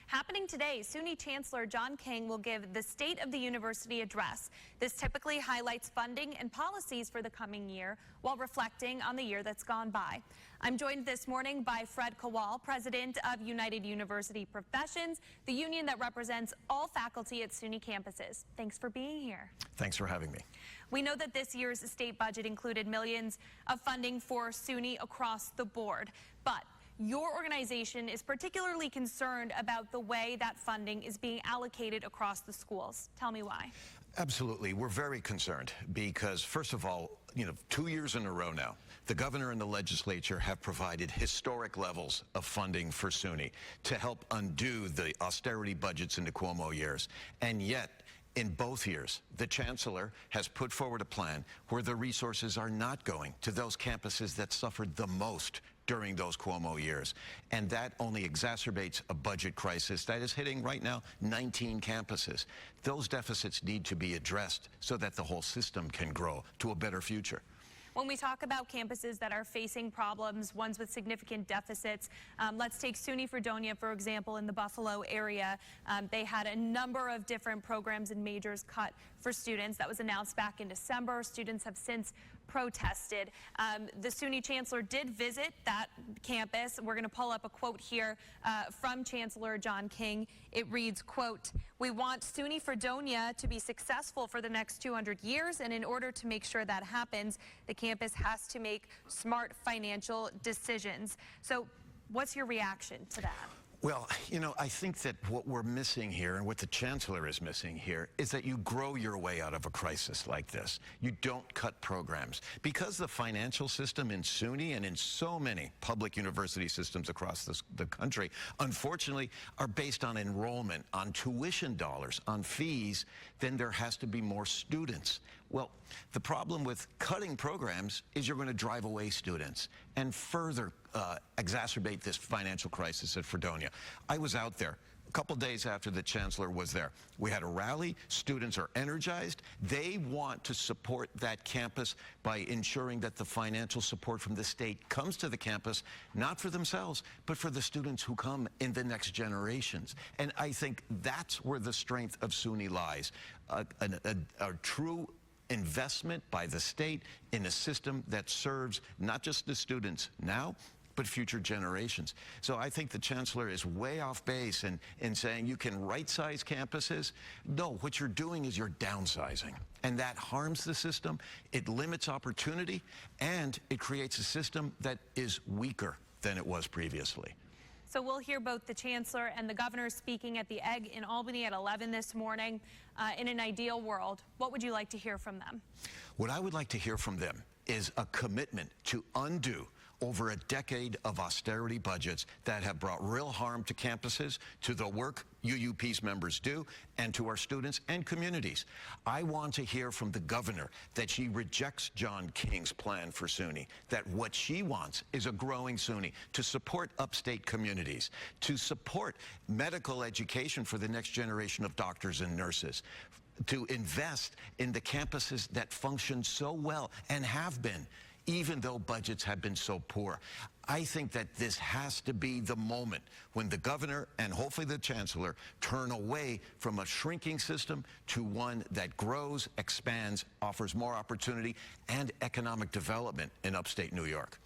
Happening today, SUNY Chancellor John King will give the State of the University address. This typically highlights funding and policies for the coming year while reflecting on the year that's gone by. I'm joined this morning by Fred Kowal, president of United University Professions, the union that represents all faculty at SUNY campuses. Thanks for being here. Thanks for having me. We know that this year's state budget included millions of funding for SUNY across the board, but your organization is particularly concerned about the way that funding is being allocated across the schools. Tell me why. Absolutely. We're very concerned because, first of all, 2 years in a row now, the governor and the legislature have provided historic levels of funding for SUNY to help undo the austerity budgets in the Cuomo years. And yet, in both years, the chancellor has put forward a plan where the resources are not going to those campuses that suffered the most during those Cuomo years. And that only exacerbates a budget crisis that is hitting right now 19 campuses. Those deficits need to be addressed so that the whole system can grow to a better future. When we talk about campuses that are facing problems, ones with significant deficits, let's take SUNY Fredonia, for example, in the Buffalo area. They had a number of different programs and majors cut for students. That was announced back in December. Students have since protested. The SUNY chancellor did visit that campus. We're going to pull up a quote here from Chancellor John King. It reads, quote, "We want SUNY Fredonia to be successful for the next 200 years, and in order to make sure that happens, the campus has to make smart financial decisions." So what's your reaction to that? Well, I think that what we're missing here and what the chancellor is missing here is that you grow your way out of a crisis like this. You don't cut programs. Because the financial system in SUNY and in so many public university systems across the country, unfortunately, are based on enrollment, on tuition dollars, on fees, then there has to be more students. Well, the problem with cutting programs is you're going to drive away students and further exacerbate this financial crisis at Fredonia. I was out there a couple days after the chancellor was there. We had a rally. Students are energized. They want to support that campus by ensuring that the financial support from the state comes to the campus, not for themselves, but for the students who come in the next generations. And I think that's where the strength of SUNY lies, a true investment by the state in a system that serves not just the students now, but future generations. So I think the chancellor is way off base in saying you can right-size campuses. No, what you're doing is you're downsizing. And that harms the system, it limits opportunity, and it creates a system that is weaker than it was previously. So we'll hear both the chancellor and the governor speaking at the Egg in Albany at 11 this morning. In an ideal world, what would you like to hear from them? What I would like to hear from them is a commitment to undo over a decade of austerity budgets that have brought real harm to campuses, to the work UUP's members do, and to our students and communities. I want to hear from the governor that she rejects John King's plan for SUNY, that what she wants is a growing SUNY to support upstate communities, to support medical education for the next generation of doctors and nurses, to invest in the campuses that function so well and have been, even though budgets have been so poor. I think that this has to be the moment when the governor and hopefully the chancellor turn away from a shrinking system to one that grows, expands, offers more opportunity and economic development in upstate New York.